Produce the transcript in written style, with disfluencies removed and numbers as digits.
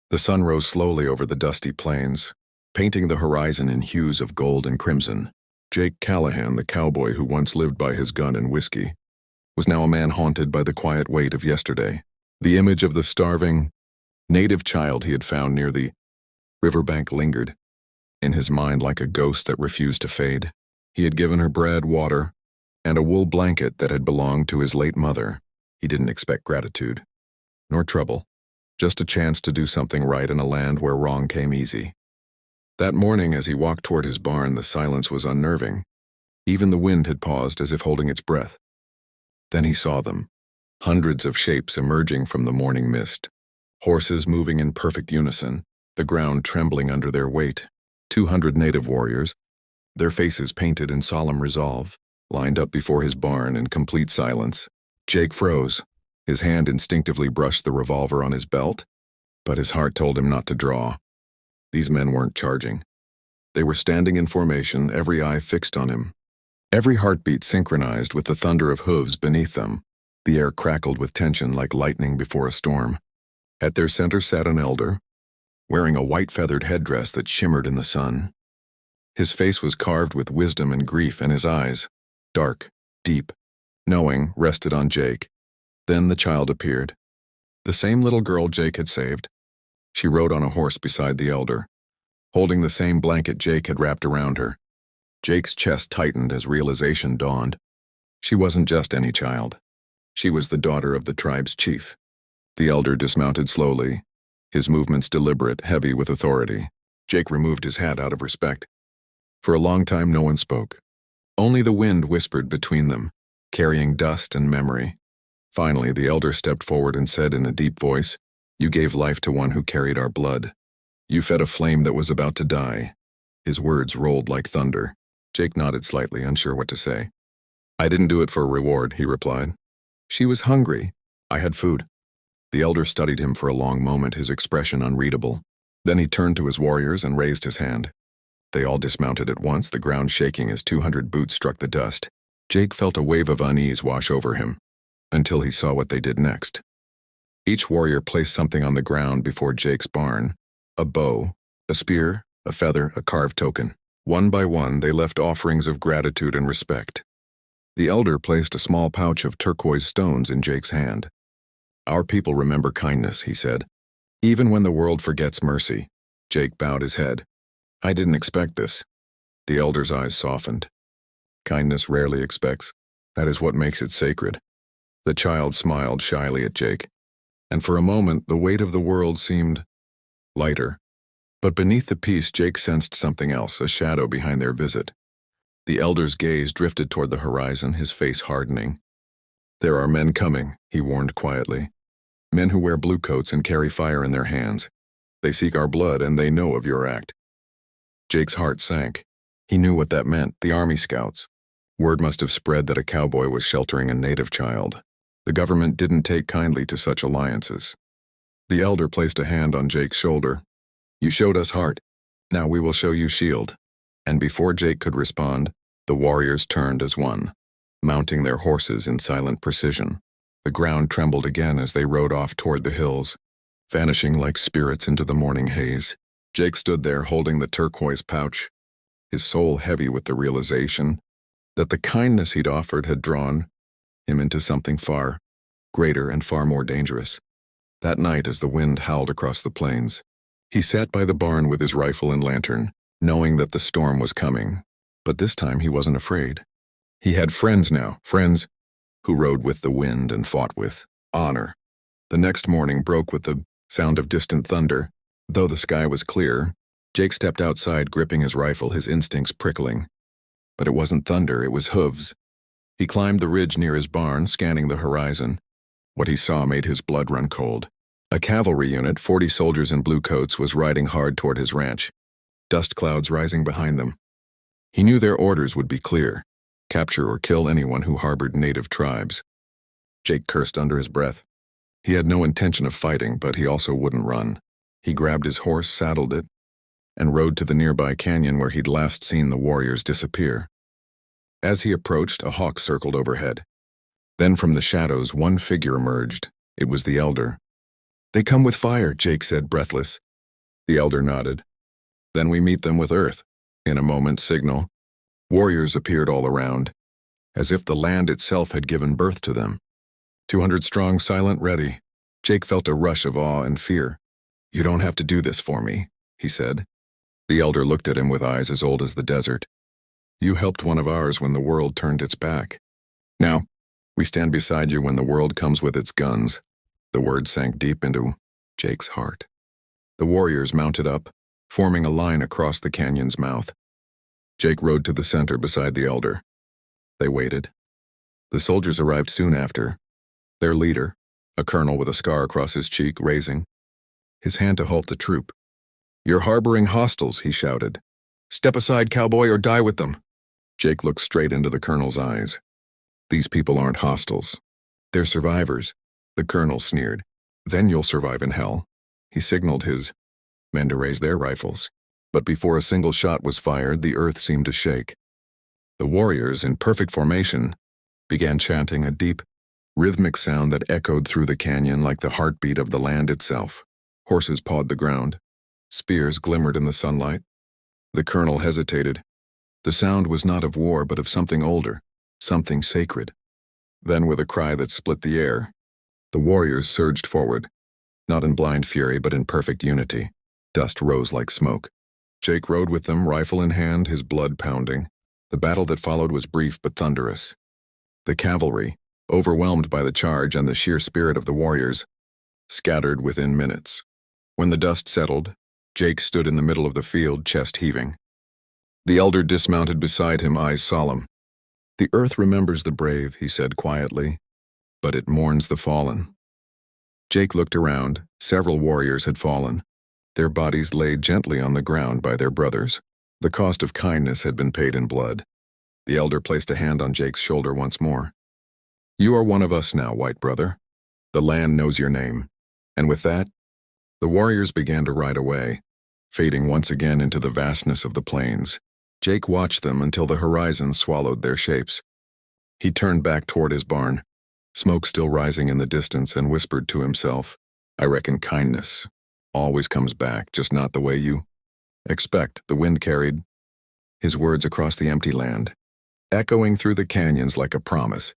The sun rose slowly over the dusty plains, painting the horizon in hues of gold and crimson. Jake Callahan, the cowboy who once lived by his gun and whiskey, was now a man haunted by the quiet weight of yesterday. The image of the starving, native child he had found near the riverbank lingered in his mind like a ghost that refused to fade. He had given her bread, water, and a wool blanket that had belonged to his late mother. He didn't expect gratitude, nor trouble, just a chance to do something right in a land where wrong came easy. That morning, as he walked toward his barn, the silence was unnerving. Even the wind had paused as if holding its breath. Then he saw them, hundreds of shapes emerging from the morning mist, horses moving in perfect unison, the ground trembling under their weight. 200 native warriors, their faces painted in solemn resolve, lined up before his barn in complete silence. Jake froze. His hand instinctively brushed the revolver on his belt, but his heart told him not to draw. These men weren't charging. They were standing in formation, every eye fixed on him. Every heartbeat synchronized with the thunder of hooves beneath them. The air crackled with tension like lightning before a storm. At their center sat an elder, wearing a white feathered headdress that shimmered in the sun. His face was carved with wisdom and grief, and his eyes, dark, deep, knowing, rested on Jake. Then the child appeared. The same little girl Jake had saved. She rode on a horse beside the elder, holding the same blanket Jake had wrapped around her. Jake's chest tightened as realization dawned. She wasn't just any child. She was the daughter of the tribe's chief. The elder dismounted slowly, his movements deliberate, heavy with authority. Jake removed his hat out of respect. For a long time no one spoke. Only the wind whispered between them, carrying dust and memory. Finally, the elder stepped forward and said in a deep voice, "You gave life to one who carried our blood. You fed a flame that was about to die." His words rolled like thunder. Jake nodded slightly, unsure what to say. "I didn't do it for a reward," he replied. "She was hungry. I had food." The elder studied him for a long moment, his expression unreadable. Then he turned to his warriors and raised his hand. They all dismounted at once, the ground shaking as 200 boots struck the dust. Jake felt a wave of unease wash over him, until he saw what they did next. Each warrior placed something on the ground before Jake's barn: a bow, a spear, a feather, a carved token. One by one, they left offerings of gratitude and respect. The elder placed a small pouch of turquoise stones in Jake's hand. "Our people remember kindness," he said, "even when the world forgets mercy." Jake bowed his head. "I didn't expect this." The elder's eyes softened. "Kindness rarely expects. That is what makes it sacred." The child smiled shyly at Jake, and for a moment the weight of the world seemed lighter. But beneath the peace, Jake sensed something else, a shadow behind their visit. The elder's gaze drifted toward the horizon, his face hardening. "There are men coming," he warned quietly. "Men who wear blue coats and carry fire in their hands. They seek our blood, and they know of your act." Jake's heart sank. He knew what that meant, the army scouts. Word must have spread that a cowboy was sheltering a native child. The government didn't take kindly to such alliances. The elder placed a hand on Jake's shoulder. "You showed us heart. Now we will show you shield." And before Jake could respond, the warriors turned as one, mounting their horses in silent precision. The ground trembled again as they rode off toward the hills, vanishing like spirits into the morning haze. Jake stood there holding the turquoise pouch, his soul heavy with the realization that the kindness he'd offered had drawn him into something far greater and far more dangerous. That night, as the wind howled across the plains, he sat by the barn with his rifle and lantern, knowing that the storm was coming. But this time he wasn't afraid. He had friends now, friends who rode with the wind and fought with honor. The next morning broke with the sound of distant thunder. Though the sky was clear, Jake stepped outside, gripping his rifle, his instincts prickling. But it wasn't thunder, it was hooves. He climbed the ridge near his barn, scanning the horizon. What he saw made his blood run cold. A cavalry unit, 40 soldiers in blue coats, was riding hard toward his ranch, dust clouds rising behind them. He knew their orders would be clear: capture or kill anyone who harbored native tribes. Jake cursed under his breath. He had no intention of fighting, but he also wouldn't run. He grabbed his horse, saddled it, and rode to the nearby canyon where he'd last seen the warriors disappear. As he approached, a hawk circled overhead. Then from the shadows, one figure emerged. It was the elder. They come with fire, Jake said, breathless. The elder nodded. Then we meet them with earth. In a moment's signal, warriors appeared all around, as if the land itself had given birth to them. 200 strong, silent, ready. Jake felt a rush of awe and fear. You don't have to do this for me, he said. The elder looked at him with eyes as old as the desert. You helped one of ours when the world turned its back. Now, we stand beside you when the world comes with its guns. The words sank deep into Jake's heart. The warriors mounted up, forming a line across the canyon's mouth. Jake rode to the center beside the elder. They waited. The soldiers arrived soon after. Their leader, a colonel with a scar across his cheek, raising his hand to halt the troop. You're harboring hostiles, he shouted. Step aside, cowboy, or die with them. Jake looked straight into the colonel's eyes. These people aren't hostiles. They're survivors, the colonel sneered. Then you'll survive in hell. He signaled his men to raise their rifles. But before a single shot was fired, the earth seemed to shake. The warriors, in perfect formation, began chanting a deep, rhythmic sound that echoed through the canyon like the heartbeat of the land itself. Horses pawed the ground. Spears glimmered in the sunlight. The colonel hesitated. The sound was not of war, but of something older, something sacred. Then, with a cry that split the air, the warriors surged forward, not in blind fury, but in perfect unity. Dust rose like smoke. Jake rode with them, rifle in hand, his blood pounding. The battle that followed was brief but thunderous. The cavalry, overwhelmed by the charge and the sheer spirit of the warriors, scattered within minutes. When the dust settled, Jake stood in the middle of the field, chest heaving. The elder dismounted beside him, eyes solemn. The earth remembers the brave, he said quietly, but it mourns the fallen. Jake looked around. Several warriors had fallen. Their bodies lay gently on the ground by their brothers. The cost of kindness had been paid in blood. The elder placed a hand on Jake's shoulder once more. You are one of us now, white brother. The land knows your name. And with that, the warriors began to ride away, fading once again into the vastness of the plains. Jake watched them until the horizon swallowed their shapes. He turned back toward his barn, smoke still rising in the distance, and whispered to himself, I reckon kindness always comes back, just not the way you expect. The wind carried his words across the empty land, echoing through the canyons like a promise.